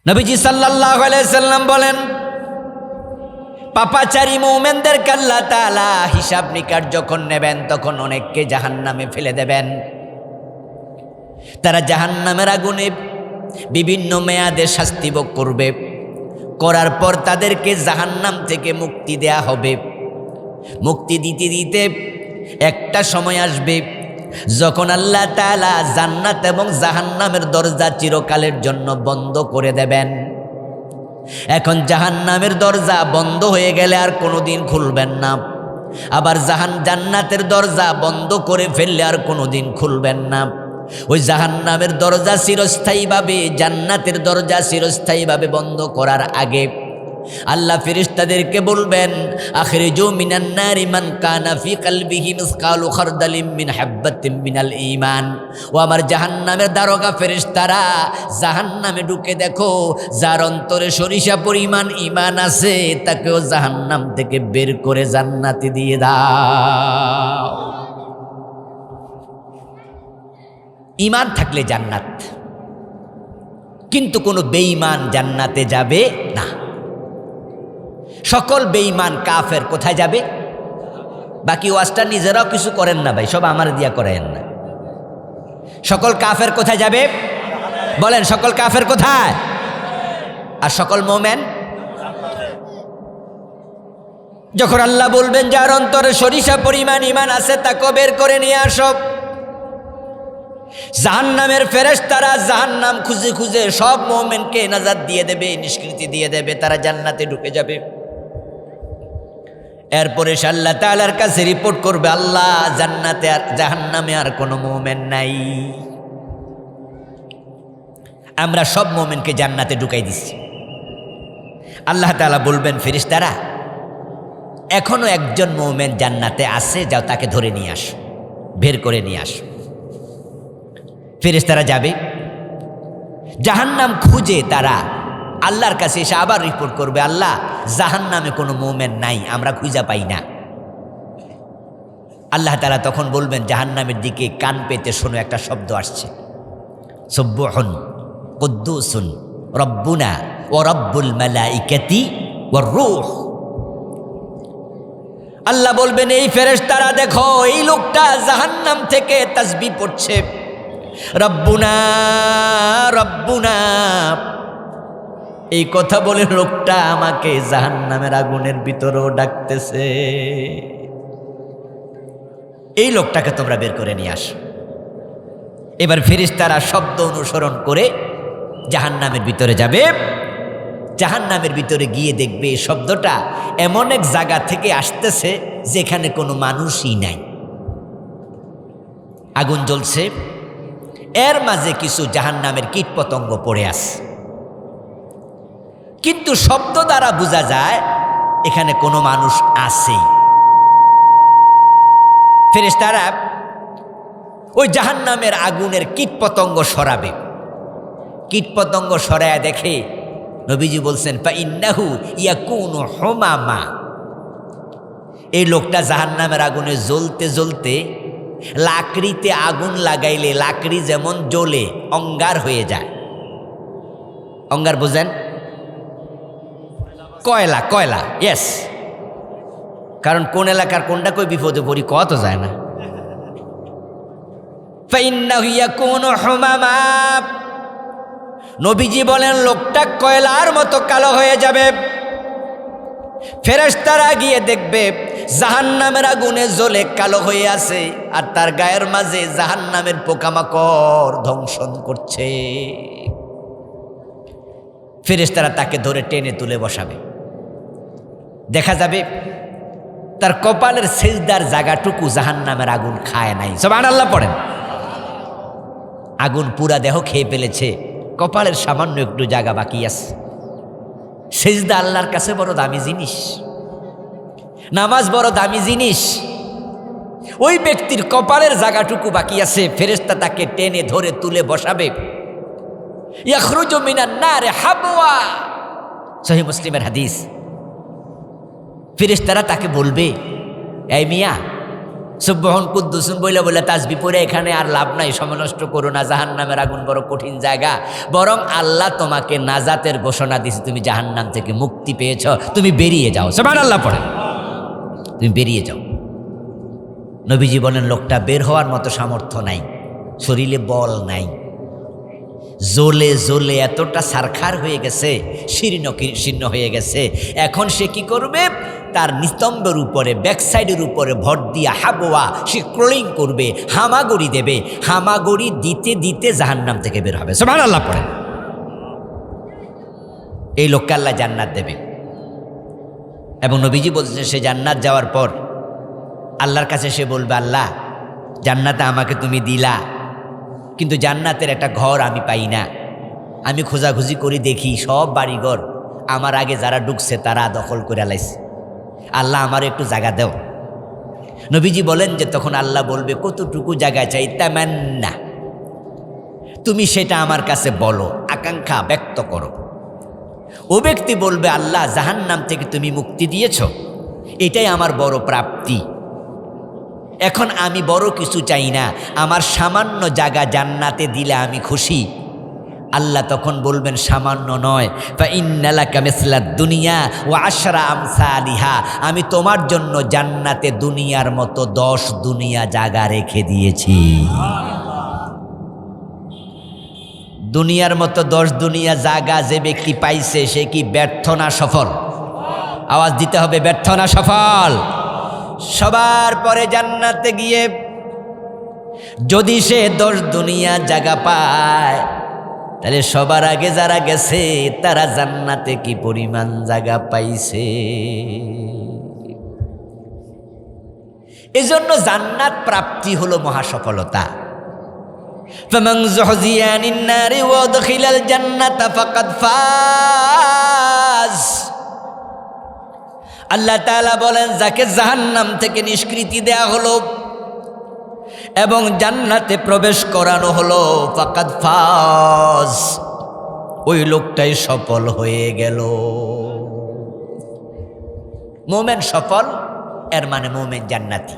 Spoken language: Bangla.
নবীজি সাল্লাল্লাহু আলাইহি সাল্লাম বলেন, পাপাচারী মুমিনদেরকে আল্লাহ তাআলা হিসাব নিকাশ যখন নেবেন তখন অনেককে জাহান্নামে ফেলে দেবেন। তারা জাহান্নামের আগুনে বিভিন্ন মেয়াদে শাস্তি ভোগ করবে। করার পর তাদেরকে জাহান্নাম থেকে মুক্তি দেয়া হবে। মুক্তি দিতে দিতে একটা সময় আসবে যখন আল্লাহ তাআলা জান্নাত এবং জাহান্নামের দরজা চিরকালের জন্য বন্ধ করে দেবেন। এখন জাহান্নামের দরজা বন্ধ হয়ে গেলে আর কোনোদিন খুলবেন না, আবার জান্নাতের দরজা বন্ধ করে ফেললে আর কোনোদিন খুলবেন না। ওই জাহান্নামের দরজা চিরস্থায়ীভাবে, জান্নাতের দরজা চিরস্থায়ীভাবে বন্ধ করার আগে আল্লাহ ফেরেশতাদেরকে বলবেন, আখরিজু মিনান নারি মান কানা ফি কলবিহি মিসকালু খারদালিম মিন হাব্বাতিন মিনাল ঈমান। ও আমার জাহান্নামের দারোগা ফেরেশতারা, জাহান্নামে ঢুকে দেখো যার অন্তরে সরিষা পরিমাণ ঈমান আছে তাকেও জাহান্নাম থেকে বের করে জান্নাতে দিয়ে দাও। ঈমান থাকলে জান্নাত, কিন্তু কোনো বেঈমান জান্নাতে যাবে না। সকল বেঈমান কাফের কোথায় যাবে? বাকি ওয়াজটা নিজেরাও কিছু করেন না ভাই, সব আমার দিয়া করেন না। সকল কাফের কোথায় যাবে বলেন? সকল কাফের কোথায়? আর সকল মোমেন? যখন আল্লাহ বলবেন যার অন্তরে সরিষা পরিমাণ ঈমান আছে তাকে বের করে নিয়ে আসো, জাহান্নামের ফেরেশতারা জাহান্নাম খুঁজে খুঁজে সব মুমিনকে নাজাত দিয়ে দেবে, নিষ্কৃতি দিয়ে দেবে, তারা জান্নাতে ঢুকে যাবে। এরপরে আল্লাহ তাআলার কাছে রিপোর্ট করবে, আল্লাহ জান্নাতে আর জাহান্নামে আর কোনো মুমিন নাই, আমরা সব মুমিনকে জান্নাতে ঢুকাই দিচ্ছি। আল্লাহ তাআলা বলবেন, ফেরেশতারা এখনো একজন মুমিন জান্নাতে আছে, যাও তাকে ধরে নিয়ে আসো, বের করে নিয়ে আসো। ফেরেশতারা যাবে, জাহান্নাম খুঁজে তারা আল্লাহর কাছে এসে আবার রিপোর্ট করবে, আল্লাহ জাহান্নামে কোনো মুমিন নাই, আমরা খুঁজে পাই না। আল্লাহ তাআলা তখন বলবেন, জাহান্নামের দিকে কান পেতে শোনো, একটা শব্দ আসছে, সুবহুন কুদ্দুসুন রব্বুনা ওয়া রব্বুল মালাইকাতি ওয়ার রূহ। আল্লাহ বলবেন, এই ফেরেশতারা দেখো এই লোকটা জাহান্নাম থেকে তাসবিহ পড়ছে, রব্বুনা রব্বুনা, এই কথা বলে লোকটা আমাকে জাহান্নামের আগুনের ভিতরেও ডাকতেছে। এই লোকটাকে তোমরা বের করে নিয়ে আসো। এবার ফেরেশতারা শব্দ অনুসরণ করে জাহান্নামের ভিতরে যাবে। জাহান্নামের ভিতরে গিয়ে দেখবে এই শব্দটা এমন এক জায়গা থেকে আসতেছে যেখানে কোনো মানুষই নাই। আগুন জ্বলছে, এর মাঝে কিছু জাহান্নামের কীটপতঙ্গ পড়ে আছে, কিন্তু শব্দ দ্বারা বোঝা যায় এখানে কোনো মানুষ আছেই। ফেরেশতারা ওই জাহান্নামের আগুনের কীটপতঙ্গ সরাবে। কীটপতঙ্গ সরায়া দেখে, নবীজি বলছেন, ফাইন্নাহু ইয়াকুনু হুমামা, এই লোকটা জাহান্নামের আগুনে জ্বলতে জ্বলতে লাকড়িতে আগুন লাগাইলে লাকড়ি যেমন জ্বলে অঙ্গার হয়ে যায়। অঙ্গার বোঝেন? কয়লা, কয়লা, ইয়েস। কারণ কোন এলাকার কোনটা কই বিপদে পড়ি কত যায় না। ফাইন্নাহু ইয়াকুনু হুমামা, নবীজি বলেন লোকটা কয়লার মতো কালো হয়ে যাবে। ফেরেশতারা গিয়ে দেখবে জাহান্নামের আগুনে জ্বলে কালো হয়ে আছে, আর তার গায়ের মাঝে জাহান্নামের পোকামাকড় ধ্বংসন করছে। ফেরেশতারা তাকে ধরে টেনে তুলে বসাবে। দেখা যাবে তার কপালের সেজদার জায়গাটুকু জাহান্নামের আগুন খায় নাই। সুবহানাল্লাহ পড়েন। আগুন পুরা দেহ খেয়ে ফেলেছে, কপালের সামান্য একটু জায়গা বাকি আছে। সেজদা আল্লাহর কাছে বড় দামি জিনিস, নামাজ বড় দামি জিনিস। ওই ব্যক্তির কপালের জায়গাটুকু বাকি আছে, ফেরেশতা তাকে টেনে ধরে তুলে বসাবে। ইয়াখরুজু মিনান নার হাবওয়া, সহিহ মুসলিমের হাদিস। ফেরেশতারা তাকে বলবে, এই মিয়া সুবহান কুদ্দুসুন বইলা বলে তাসবি পড়ে এখানে আর লাভ নাই, সময় নষ্ট করো না, জাহান্নামের আগুন বড় কঠিন জায়গা, বরং আল্লাহ তোমাকে নাজাতের ঘোষণা দিয়েছে, তুমি জাহান্নাম থেকে মুক্তি পেয়েছ, তুমি বেরিয়ে যাও। সুবহানাল্লাহ পড়ে, তুমি বেরিয়ে যাও। নবীজি বলেন লোকটা বের হওয়ার মতো সামর্থ্য নাই, শরীরে বল নাই, জ্বলে জ্বলে এতটা সারখার হয়ে গেছে, শীর্ণ হয়ে গেছে। এখন সে কি করবে? তার নিস্তম্ভের উপরে, ব্যাকসাইডের উপরে ভর দিয়া হাবোয়া সে ক্রলিং করবে, হামাগুড়ি দেবে, হামাগুড়ি দিতে দিতে জাহান্নাম থেকে বের হবে। সুবহানাল্লাহ পড়ে। এই লোককে আল্লাহ জান্নাত দেবে। এবং নবীজি বলছেন সে জান্নাত যাওয়ার পর আল্লাহর কাছে সে বলবে, আল্লাহ জান্নাতে আমাকে তুমি দিলা, কিন্তু জান্নাতের একটা ঘর আমি পাই না। আমি খোঁজাখুঁজি করে দেখি সব বাড়িঘর আমার আগে যারা ঢুকছে তারা দখল করে লাইছে, আল্লাহ আমার একটু জায়গা দাও। নবীজি বলেন যে তখন আল্লাহ বলবে কতটুকু জায়গা চাই, তামান্না, তুমি সেটা আমার কাছে বলো, আকাঙ্ক্ষা ব্যক্ত করো। ও ব্যক্তি বলবে, আল্লাহ জাহান্নাম থেকে তুমি মুক্তি দিয়েছ, এটাই আমার বড় প্রাপ্তি, এখন আমি বড় কিছু চাই না, আমার সামান্য জায়গা জান্নাতে দিলে আমি খুশি। আল্লাহ তখন বলবেন সামান্য নয়, ফাইন্না লাকা মিসলাদ দুনিয়া ওয়া আশরা আমসালিহা, আমি তোমার জন্য জান্নাতে দুনিয়ার মতো 10 দুনিয়া জায়গা রেখে দিয়েছি। দুনিয়ার মতো 10 দুনিয়া জায়গা যে ব্যক্তি পাইছে সে কি ব্যর্থ না সফল? আওয়াজ দিতে হবে, ব্যর্থ না সফল? সবার পরে জান্নাতে গিয়ে যদি সে 10 দুনিয়া জায়গা পায়, তাহলে সবার আগে যারা গেছে তারা জান্নাতে কি পরিমাণ জায়গা পাইছে। এজন্য জান্নাত প্রাপ্তি হলো মহাসফলতা। ফামান যুহজিয়া আনিন নারি ওয়া উদখিলাল জান্নাতা ফাকাদ ফাজ। আল্লাহ তাআলা বলেন যাকে জাহান্নাম থেকে নিষ্কৃতি দেয়া হলো এবং জান্নাতে প্রবেশ করানো হলো, ফাকাদ ফাজ, ওই লোকটাই সফল হয়ে গেল। মোমেন সফল, এর মানে মোমেন জান্নাতি।